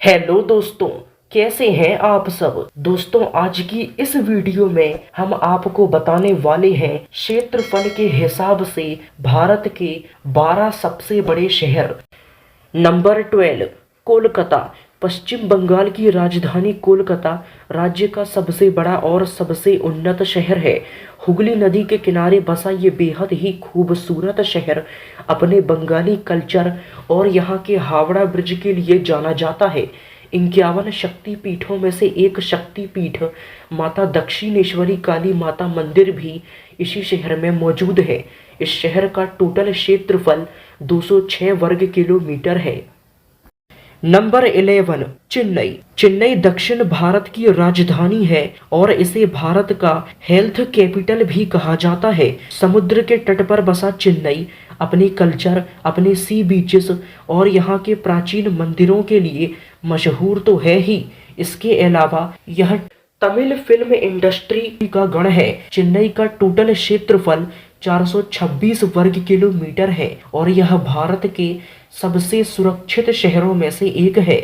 Hello दोस्तों, कैसे हैं आप सब। दोस्तों, आज की इस वीडियो में हम आपको बताने वाले हैं क्षेत्रफल के हिसाब से भारत के 12 सबसे बड़े शहर। नंबर 12, कोलकाता। पश्चिम बंगाल की राजधानी कोलकाता राज्य का सबसे बड़ा और सबसे उन्नत शहर है। हुगली नदी के किनारे बसा ये बेहद ही खूबसूरत शहर अपने बंगाली कल्चर और यहाँ के हावड़ा ब्रिज के लिए जाना जाता है। 51 शक्ति पीठों में से एक शक्तिपीठ माता दक्षिणेश्वरी काली माता मंदिर भी इसी शहर में मौजूद है। इस शहर का टोटल क्षेत्रफल 206 वर्ग किलोमीटर है। नंबर 11, चेन्नई। चेन्नई दक्षिण भारत की राजधानी है और इसे भारत का हेल्थ कैपिटल भी कहा जाता है। समुद्र के तट पर बसा चेन्नई अपने कल्चर, अपने सी बीचेस और यहाँ के प्राचीन मंदिरों के लिए मशहूर तो है ही। इसके अलावा यह तमिल फिल्म इंडस्ट्री का गढ़ है। चेन्नई का टोटल क्षेत्रफल 426 वर्ग किलोमीटर है और यह भारत के सबसे सुरक्षित शहरों में से एक है।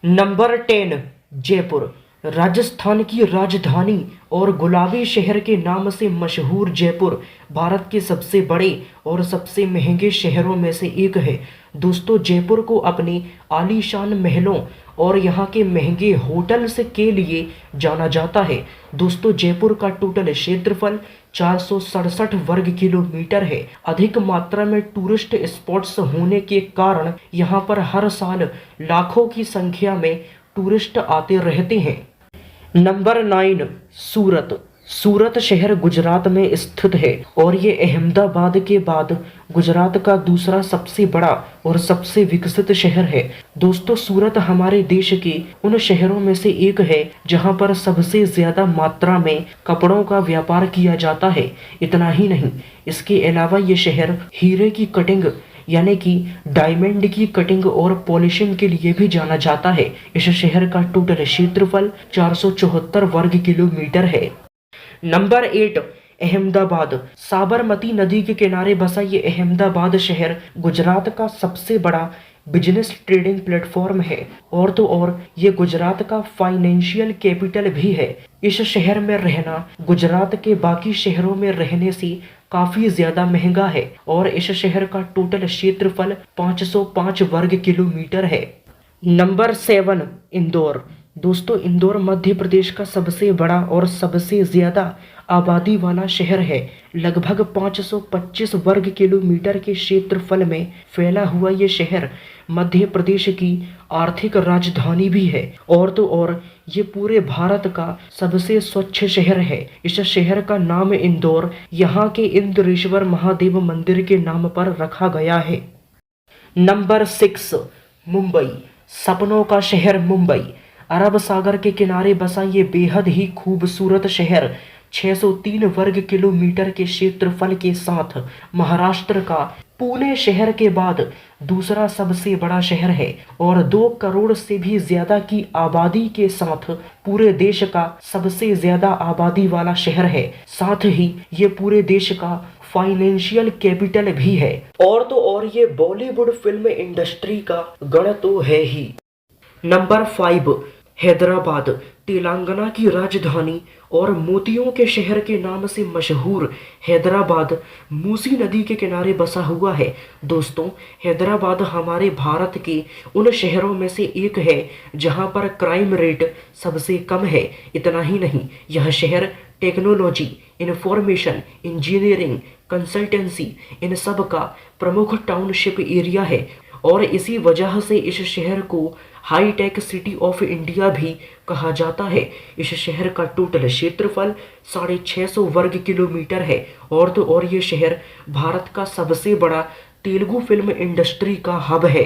नंबर 10, जयपुर। राजस्थान की राजधानी और गुलाबी शहर के नाम से मशहूर जयपुर भारत के सबसे बड़े और सबसे महंगे शहरों में से एक है। दोस्तों, जयपुर को अपने आलीशान महलों और यहाँ के महंगे होटल्स के लिए जाना जाता है। दोस्तों, जयपुर का टोटल क्षेत्रफल 467 वर्ग किलोमीटर है। अधिक मात्रा में टूरिस्ट स्पॉट्स होने के कारण यहाँ पर हर साल लाखों की संख्या में टूरिस्ट आते रहते हैं। नंबर 9, सूरत। सूरत शहर गुजरात में स्थित है और ये अहमदाबाद के बाद गुजरात का दूसरा सबसे बड़ा और सबसे विकसित शहर है। दोस्तों, सूरत हमारे देश के उन शहरों में से एक है जहां पर सबसे ज्यादा मात्रा में कपड़ों का व्यापार किया जाता है। इतना ही नहीं, इसके अलावा ये शहर हीरे की कटिंग यानी कि डायमंड की कटिंग और पॉलिशिंग के लिए भी जाना जाता है। इस शहर का टोटल क्षेत्रफल 474 वर्ग किलोमीटर है। नंबर 8, अहमदाबाद। साबरमती नदी के किनारे बसा ये अहमदाबाद शहर गुजरात का सबसे बड़ा बिजनेस ट्रेडिंग प्लेटफॉर्म है और तो और ये गुजरात का फाइनेंशियल कैपिटल भी है। इस शहर में रहना गुजरात के बाकी शहरों में रहने से काफी ज्यादा महंगा है और इस शहर का टोटल क्षेत्रफल 505 वर्ग किलोमीटर है। नंबर 7, इंदौर। दोस्तों, इंदौर मध्य प्रदेश का सबसे बड़ा और सबसे ज्यादा आबादी वाला शहर है। लगभग 525 वर्ग किलोमीटर के क्षेत्रफल में फैला हुआ ये शहर मध्य प्रदेश की आर्थिक राजधानी भी है और तो और ये पूरे भारत का सबसे स्वच्छ शहर है। इस शहर का नाम इंदौर यहाँ के इंद्रेश्वर महादेव मंदिर के नाम पर रखा गया है। नंबर 6, मुंबई। सपनों का शहर मुंबई। अरब सागर के किनारे बसा ये बेहद ही खूबसूरत शहर 603 वर्ग किलोमीटर के क्षेत्रफल के साथ महाराष्ट्र का पुणे शहर के बाद दूसरा सबसे बड़ा शहर है और 2 करोड़ से भी ज्यादा की आबादी के साथ पूरे देश का सबसे ज्यादा आबादी वाला शहर है। साथ ही ये पूरे देश का फाइनेंशियल कैपिटल भी है और तो और ये बॉलीवुड फिल्म इंडस्ट्री का गढ़ तो है ही। नंबर 5, हैदराबाद। तेलंगाना की राजधानी और मोतियों के शहर के नाम से मशहूर हैदराबाद मूसी नदी के किनारे बसा हुआ है। दोस्तों, हैदराबाद हमारे भारत के उन शहरों में से एक है जहां पर क्राइम रेट सबसे कम है। इतना ही नहीं, यह शहर टेक्नोलॉजी, इंफॉर्मेशन, इंजीनियरिंग, कंसल्टेंसी इन सब का प्रमुख टाउनशिप एरिया है और इसी वजह से इस शहर को हाईटेक सिटी ऑफ इंडिया भी कहा जाता है। इस शहर का टोटल क्षेत्रफल 650 वर्ग किलोमीटर है और तो और ये शहर भारत का सबसे बड़ा तेलुगु फिल्म इंडस्ट्री का हब है।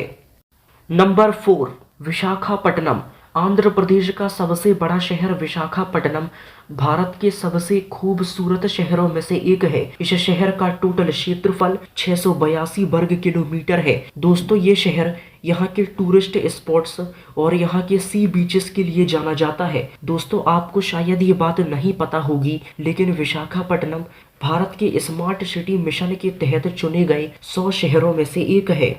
नंबर 4, विशाखापट्टनम। आंध्र प्रदेश का सबसे बड़ा शहर विशाखापट्टनम भारत के सबसे खूबसूरत शहरों में से एक है। इस शहर का टोटल क्षेत्रफल 682 वर्ग किलोमीटर है। दोस्तों, ये शहर यहाँ के टूरिस्ट स्पॉट्स और यहाँ के सी बीचेस के लिए जाना जाता है। दोस्तों, आपको शायद ये बात नहीं पता होगी, लेकिन विशाखापट्टनम भारत के स्मार्ट सिटी मिशन के तहत चुने गए 100 शहरों में से एक है।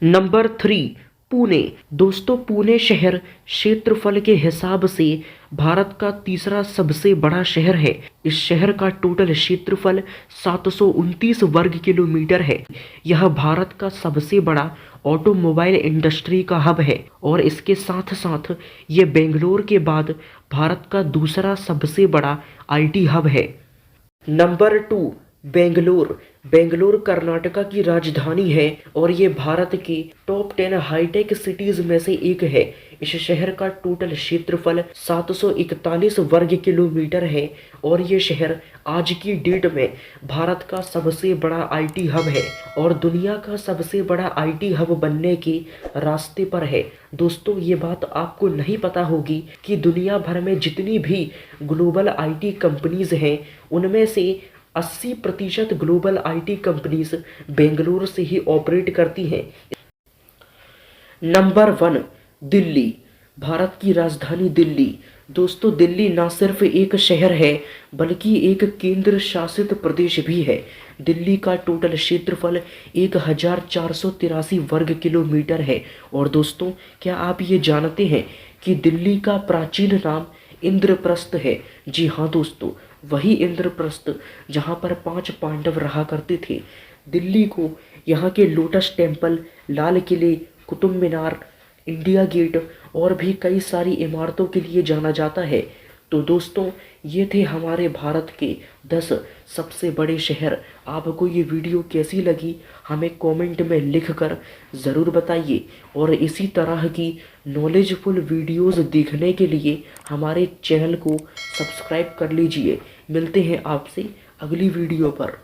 नंबर 3, पुणे। दोस्तों पुणे शहर क्षेत्रफल के हिसाब से भारत का तीसरा सबसे बड़ा शहर है। इस शहर का टोटल क्षेत्रफल 729 वर्ग किलोमीटर है। यह भारत का सबसे बड़ा ऑटोमोबाइल इंडस्ट्री का हब है और इसके साथ साथ ये बेंगलोर के बाद भारत का दूसरा सबसे बड़ा आईटी हब है। नंबर 2, बेंगलोर। बेंगलोर कर्नाटका की राजधानी है और ये भारत की टॉप 10 हाईटेक सिटीज में से एक है। इस शहर का टोटल क्षेत्रफल 741 वर्ग किलोमीटर है और ये शहर आज की डेट में भारत का सबसे बड़ा आईटी हब है और दुनिया का सबसे बड़ा आईटी हब बनने के रास्ते पर है। दोस्तों ये बात आपको नहीं पता होगी कि दुनिया भर में जितनी भी ग्लोबल आईटी कंपनीज हैं उनमें से 80% ग्लोबल आईटी कंपनीज बेंगलुरु से ही ऑपरेट करती हैं। नंबर 1, दिल्ली। भारत की राजधानी दिल्ली। दोस्तों दिल्ली ना सिर्फ एक शहर है बल्कि एक केंद्र शासित प्रदेश भी है। दिल्ली का टोटल क्षेत्रफल 1483 वर्ग किलोमीटर है और दोस्तों क्या आप ये जानते हैं कि दिल्ली का प्राचीन नाम इंद्रप्रस्थ है। जी हाँ दोस्तों, वही इंद्रप्रस्थ जहाँ पर 5 पांडव रहा करते थे। दिल्ली को यहाँ के लोटस टेम्पल, लाल किले, कुतुब मीनार, इंडिया गेट और भी कई सारी इमारतों के लिए जाना जाता है। तो दोस्तों ये थे हमारे भारत के 10 सबसे बड़े शहर। आपको ये वीडियो कैसी लगी हमें कमेंट में लिखकर ज़रूर बताइए और इसी तरह की नॉलेजफुल वीडियोस देखने के लिए हमारे चैनल को सब्सक्राइब कर लीजिए। मिलते हैं आपसे अगली वीडियो पर।